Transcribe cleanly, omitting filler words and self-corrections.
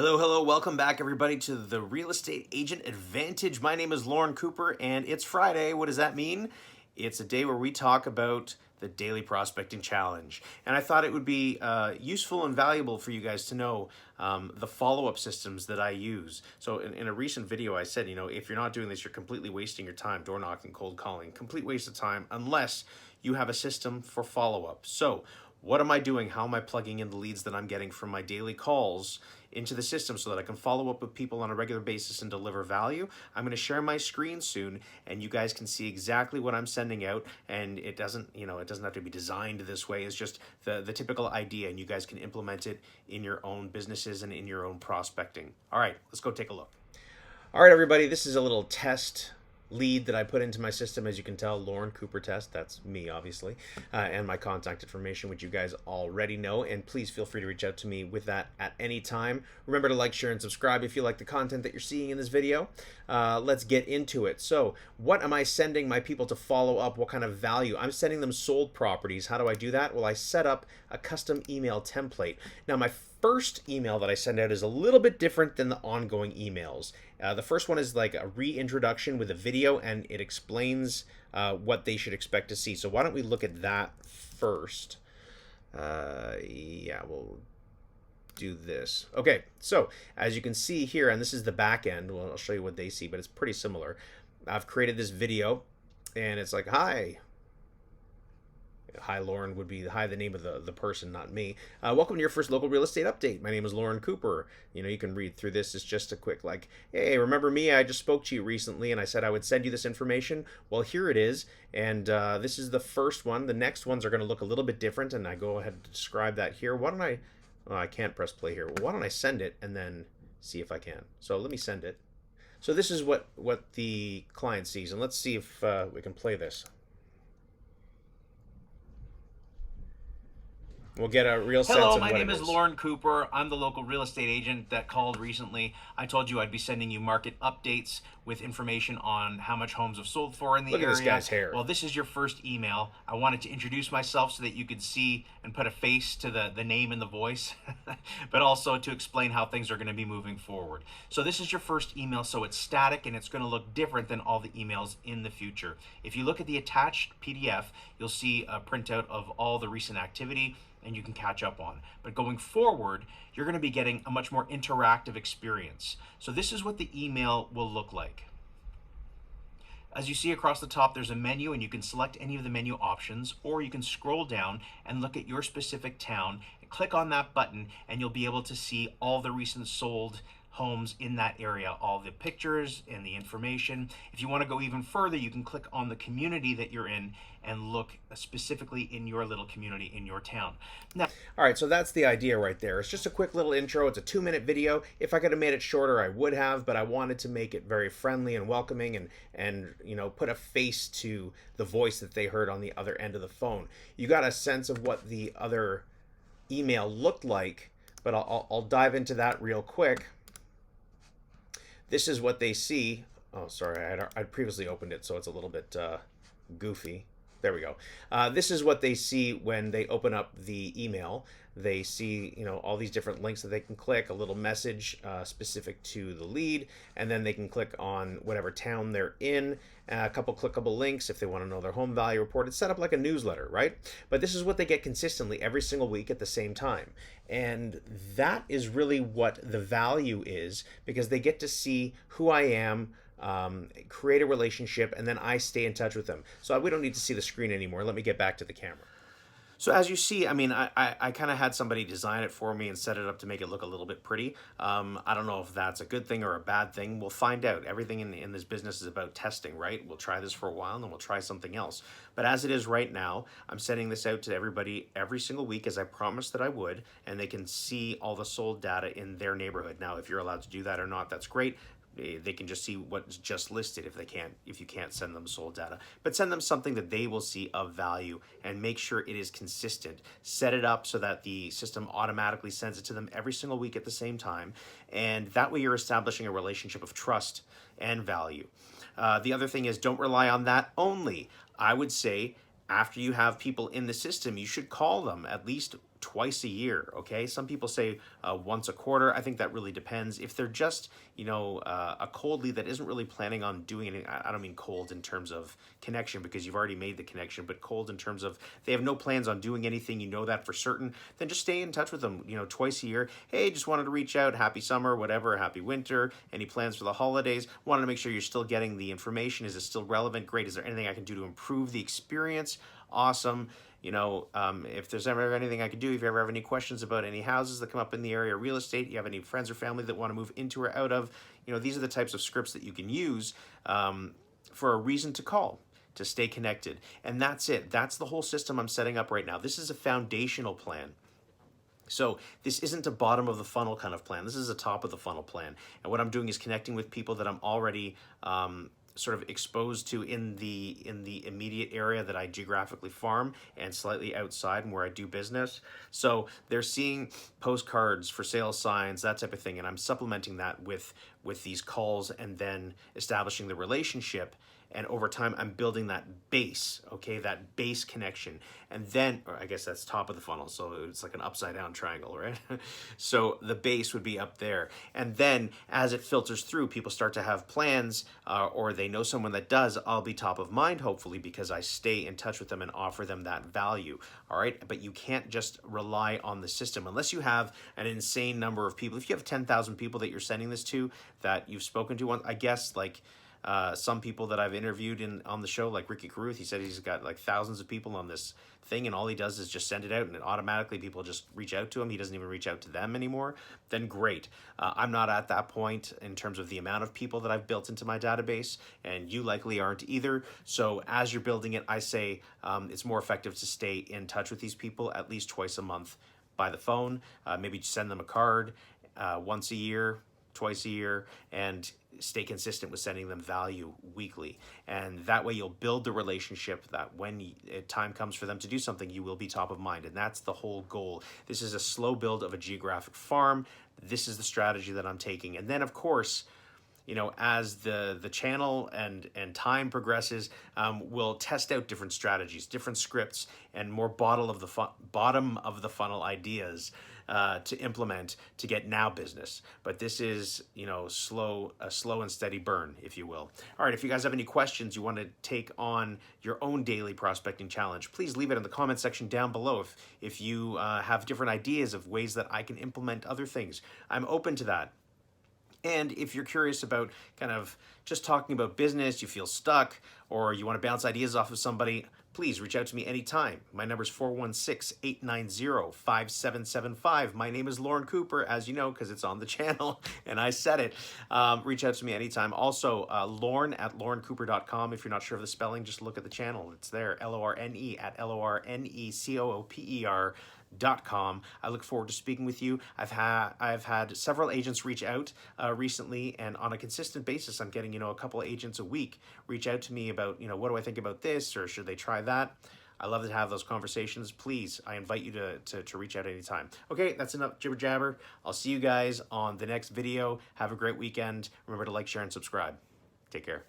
Hello, hello. Welcome back, everybody, to the Real Estate Agent Advantage. My name is Lorne Cooper, and it's Friday. What does that mean? It's a day where we talk about the Daily Prospecting Challenge. And I thought it would be useful and valuable for you guys to know the follow-up systems that I use. So in a recent video, I said, if you're not doing this, you're completely wasting your time. Door knocking, cold calling, complete waste of time, unless you have a system for follow-up. So what am I doing? How am I plugging in the leads that I'm getting from my daily calls into the system so that I can follow up with people on a regular basis and deliver value? I'm going to share my screen soon, and you guys can see exactly what I'm sending out. And it doesn't have to be designed this way. It's just the typical idea, and you guys can implement it in your own businesses and in your own prospecting. All right, let's go take a look. All right, everybody, this is a little test lead that I put into my system. As you can tell, Lorne Cooper Test, that's me obviously, and my contact information, which you guys already know, and please feel free to reach out to me with that at any time. Remember to like, share, and subscribe if you like the content that you're seeing in this video. Let's get into it. So what am I sending my people to follow up? What kind of value? I'm sending them sold properties. How do I do that? Well, I set up a custom email template. Now, my first email that I send out is a little bit different than the ongoing emails. The first one is like a reintroduction with a video, and it explains what they should expect to see. So why don't we look at that first? Yeah, we'll do this. Okay, so as you can see here, and this is the back end. Well, I'll show you what they see, but it's pretty similar. I've created this video, and it's like, hi, Lorne would be the name of the person, not me. Welcome to your first local real estate update. My name is Lorne Cooper. You can read through this. It's just a quick hey, remember me? I just spoke to you recently and I said I would send you this information. Well, here it is. And this is the first one. The next ones are going to look a little bit different, and I go ahead and describe that here. Why don't I can't press play here. Well, why don't I send it and then see if I can. So let me send it. So this is what the client sees, and let's see if we can play this. We'll get a real sense of Hello, what my it name is is. Lorne Cooper. I'm the local real estate agent that called recently. I told you I'd be sending you market updates with information on how much homes have sold for in the area. Look at this guy's hair. Well, this is your first email. I wanted to introduce myself so that you could see and put a face to the name and the voice, but also to explain how things are going to be moving forward. So this is your first email, so it's static and it's going to look different than all the emails in the future. If you look at the attached PDF, you'll see a printout of all the recent activity, and you can catch up on. But going forward, you're going to be getting a much more interactive experience. So this is what the email will look like. As you see across the top, there's a menu, and you can select any of the menu options, or you can scroll down and look at your specific town and click on that button, and you'll be able to see all the recent sold homes in that area, all the pictures and the information. If you want to go even further, you can click on the community that you're in and look specifically in your little community, in your town. Now, all right, so that's the idea right there. It's just a quick little intro. It's a 2-minute video. If I could have made it shorter, I would have, but I wanted to make it very friendly and welcoming, and put a face to the voice that they heard on the other end of the phone. You got a sense of what the other email looked like, but I'll dive into that real quick. This is what they see. Oh, sorry, I'd previously opened it, so it's a little bit goofy. There we go. This is what they see when they open up the email. They see, all these different links that they can click, a little message specific to the lead, and then they can click on whatever town they're in, a couple clickable links if they want to know their home value report. It's set up like a newsletter, right? But this is what they get consistently every single week at the same time. And that is really what the value is, because they get to see who I am, create a relationship, and then I stay in touch with them. So we don't need to see the screen anymore. Let me get back to the camera. So as you see, I kind of had somebody design it for me and set it up to make it look a little bit pretty. I don't know if that's a good thing or a bad thing. We'll find out. Everything in this business is about testing, right? We'll try this for a while and then we'll try something else. But as it is right now, I'm sending this out to everybody every single week, as I promised that I would, and they can see all the sold data in their neighborhood. Now, if you're allowed to do that or not, that's great. They can just see what's just listed if you can't send them sold data. But send them something that they will see of value, and make sure it is consistent. Set it up so that the system automatically sends it to them every single week at the same time, and that way you're establishing a relationship of trust and value. The other thing is, don't rely on that only. I would say after you have people in the system, you should call them at least twice a year, okay? Some people say once a quarter. I think that really depends. If they're just, a cold lead that isn't really planning on doing anything, I don't mean cold in terms of connection because you've already made the connection, but cold in terms of they have no plans on doing anything, that for certain, then just stay in touch with them, twice a year. Hey, just wanted to reach out, happy summer, whatever, happy winter, any plans for the holidays, wanted to make sure you're still getting the information. Is it still relevant? Great. Is there anything I can do to improve the experience? Awesome. If there's ever anything I could do, if you ever have any questions about any houses that come up in the area, real estate, you have any friends or family that want to move into or out of, these are the types of scripts that you can use for a reason to call, to stay connected. And that's it. That's the whole system I'm setting up right now. This is a foundational plan. So this isn't a bottom of the funnel kind of plan. This is a top of the funnel plan. And what I'm doing is connecting with people that I'm already sort of exposed to in the immediate area that I geographically farm and slightly outside and where I do business. So they're seeing postcards, for sale signs, that type of thing, and I'm supplementing that with these calls and then establishing the relationship. And over time, I'm building that base, okay, that base connection. And then, or I guess that's top of the funnel, so it's like an upside down triangle, right? So the base would be up there. And then as it filters through, people start to have plans or they know someone that does, I'll be top of mind, hopefully, because I stay in touch with them and offer them that value, all right? But you can't just rely on the system unless you have an insane number of people. If you have 10,000 people that you're sending this to that you've spoken to, I guess, like, some people that I've interviewed on the show, like Ricky Carruth, he said he's got like thousands of people on this thing, and all he does is just send it out, and automatically people just reach out to him. He doesn't even reach out to them anymore. Then great. I'm not at that point in terms of the amount of people that I've built into my database, and you likely aren't either. So as you're building it, I say it's more effective to stay in touch with these people at least twice a month by the phone. Maybe send them a card once a year, twice a year, and stay consistent with sending them value weekly. And that way you'll build the relationship that when time comes for them to do something, you will be top of mind. And that's the whole goal. This is a slow build of a geographic farm. This is the strategy that I'm taking. And then, of course, as the channel and time progresses, we'll test out different strategies, different scripts, and more bottom of the funnel ideas to implement to get now business. But this is, a slow and steady burn, if you will. All right, if you guys have any questions, you want to take on your own daily prospecting challenge, please leave it in the comment section down below. If you have different ideas of ways that I can implement other things, I'm open to that. And if you're curious about kind of just talking about business, you feel stuck, or you want to bounce ideas off of somebody, please reach out to me anytime. My number is 416-890-5775. My name is Lorne Cooper, as you know, because it's on the channel, and I said it. Reach out to me anytime. Also, Lorne at lornecooper.com. If you're not sure of the spelling, just look at the channel. It's there, Lorne at LORNECOOPER.com. I look forward to speaking with you. I've had several agents reach out recently, and on a consistent basis, I'm getting a couple of agents a week reach out to me about what do I think about this, or should they try that. I love to have those conversations. Please, I invite you to reach out anytime. Okay, that's enough jibber jabber. I'll see you guys on the next video. Have a great weekend. Remember to like, share, and subscribe. Take care.